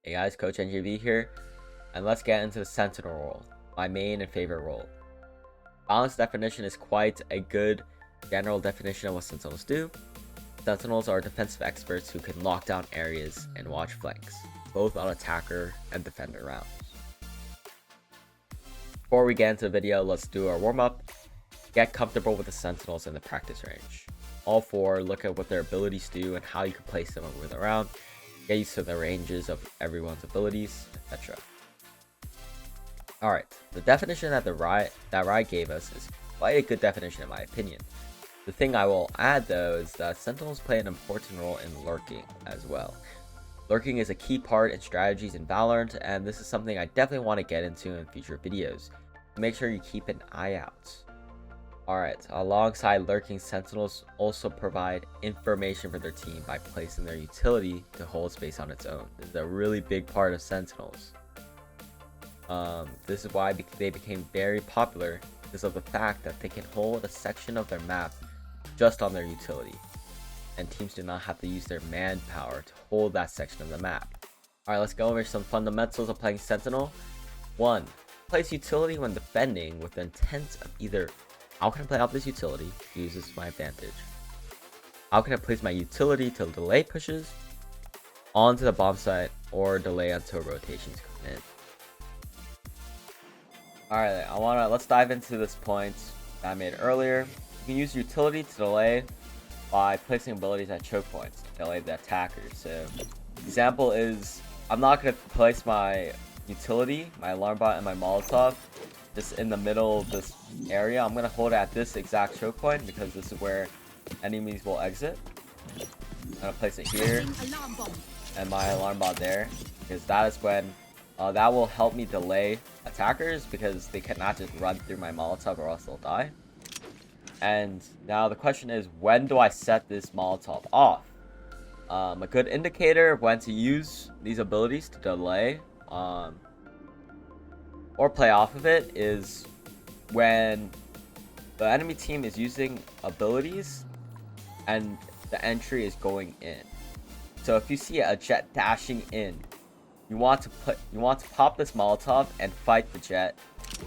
Hey guys, Coach NJV here, and let's get into the Sentinel role, my main and favorite role. Balanced definition is quite a good general definition of what Sentinels do. Sentinels are defensive experts who can lock down areas and watch flanks, both on attacker and defender rounds. Before we get into the video, let's do our warm-up. Get comfortable with the Sentinels in the practice range. All four, look at what their abilities do and how you can place them over the round. Get used to the ranges of everyone's abilities, etc. Alright, the definition that Riot gave us is quite a good definition in my opinion. The thing I will add though is that Sentinels play an important role in lurking as well. Lurking is a key part in strategies in Valorant, and this is something I definitely want to get into in future videos. Make sure you keep an eye out. Alright, alongside lurking, Sentinels also provide information for their team by placing their utility to hold space on its own. This is a really big part of Sentinels. This is why they became very popular, because of the fact that they can hold a section of their map just on their utility, and teams do not have to use their manpower to hold that section of the map. Alright, let's go over some fundamentals of playing Sentinel. 1. Place utility when defending with the intent of either how can I play out this utility to use this to my advantage? How can I place my utility to delay pushes onto the bomb site or delay until rotations come in? Alright, let's dive into this point that I made earlier. You can use utility to delay by placing abilities at choke points to delay the attackers. So, example is, I'm not going to place my utility, my alarm bot, and my Molotov just in the middle of this area. I'm going to hold it at this exact choke point because this is where enemies will exit. I'm going to place it here and my alarm bot there, because that is when that will help me delay attackers, because they cannot just run through my Molotov or else they'll die. And now the question is, when do I set this Molotov off? A good indicator of when to use these abilities to delay or play off of it is when the enemy team is using abilities and the entry is going in. So if you see a jet dashing in, you want to pop this Molotov and fight the jet,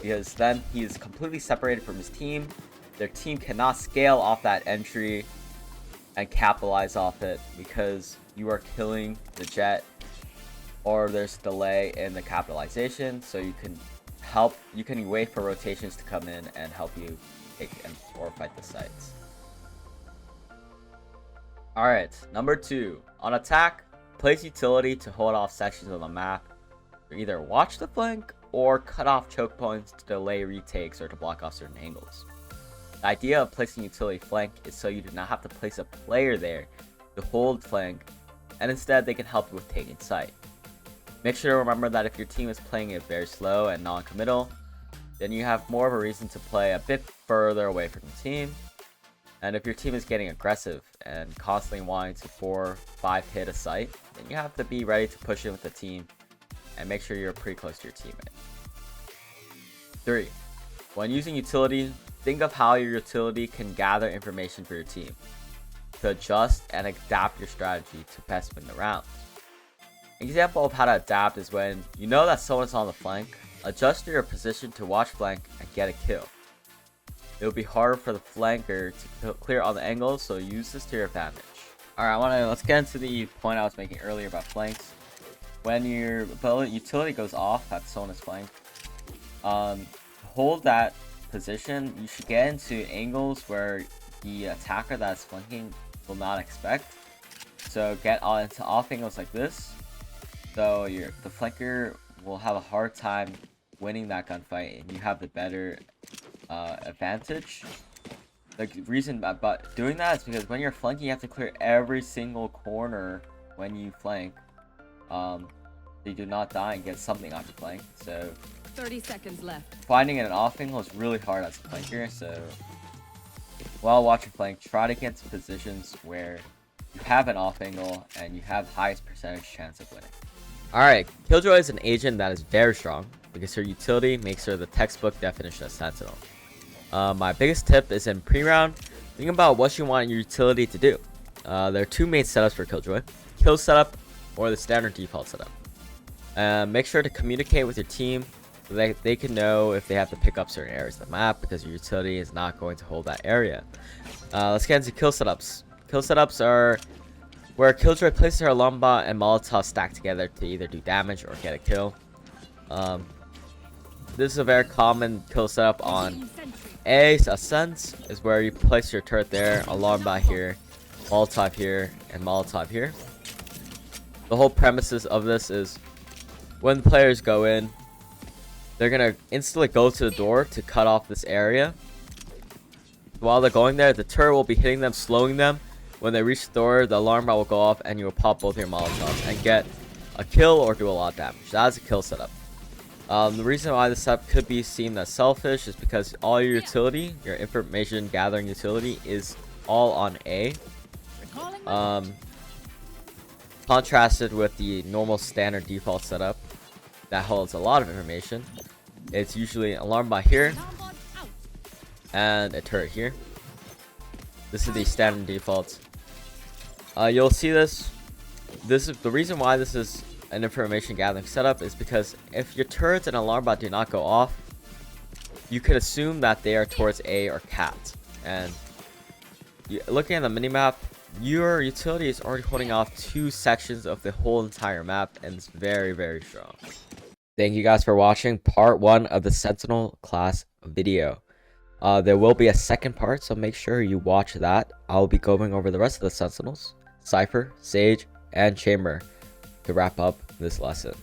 because then he is completely separated from his team. Their team cannot scale off that entry and capitalize off it because you are killing the jet, or there's delay in the capitalization, so you can wait for rotations to come in and help you take or fight the sites. Alright, number 2. On attack, place utility to hold off sections of the map to either watch the flank or cut off choke points to delay retakes or to block off certain angles. The idea of placing utility flank is so you do not have to place a player there to hold flank, and instead they can help you with taking site. Make sure to remember that if your team is playing it very slow and non-committal, then you have more of a reason to play a bit further away from the team. And if your team is getting aggressive and constantly wanting to 4-5 hit a site, then you have to be ready to push in with the team and make sure you're pretty close to your teammate. 3. When using utility, think of how your utility can gather information for your team to adjust and adapt your strategy to best win the rounds. An example of how to adapt is when you know that someone's on the flank, adjust your position to watch flank and get a kill. It will be harder for the flanker to clear all the angles, so use this to your advantage. Alright, let's get into the point I was making earlier about flanks. When your utility goes off at someone's flank, hold that position. You should get into angles where the attacker that's flanking will not expect. So get into off angles like this. So the flanker will have a hard time winning that gunfight, and you have the better advantage. The reason about doing that is because when you're flanking, you have to clear every single corner when you flank. So you do not die and get something off your flank. So 30 seconds left. Finding an off angle is really hard as a flanker. So while watching flank, try to get to positions where you have an off angle and you have highest percentage chance of winning. Alright, Killjoy is an agent that is very strong because her utility makes her the textbook definition of Sentinel. My biggest tip is in pre-round, think about what you want your utility to do. There are two main setups for Killjoy: kill setup or the standard default setup. Make sure to communicate with your team so that they can know if they have to pick up certain areas of the map, because your utility is not going to hold that area. Let's get into kill setups. Kill setups are where Killjoy places her alarm bot and Molotov stacked together to either do damage or get a kill. This is a very common kill setup on Ascent, is where you place your turret there, alarm bot here, Molotov here, and Molotov here. The whole premises of this is when the players go in, they're gonna instantly go to the door to cut off this area. While they're going there, the turret will be hitting them, slowing them. When they reach the door, the alarm bot will go off and you will pop both your Molotovs and get a kill or do a lot of damage. That is a kill setup. The reason why this setup could be seen as selfish is because all your utility, your information gathering utility, is all on A. Contrasted with the normal standard default setup that holds a lot of information. It's usually an alarm bot here and a turret here. This is the standard default. You'll see this. This is the reason why this is an information gathering setup, is because if your turrets and alarm bot do not go off, you could assume that they are towards A or cat. And looking at the minimap, your utility is already holding off 2 sections of the whole entire map, and it's very, very strong. Thank you guys for watching part 1 of the Sentinel class video. There will be a second part, so make sure you watch that. I'll be going over the rest of the Sentinels, Cypher, Sage, and Chamber to wrap up this lesson.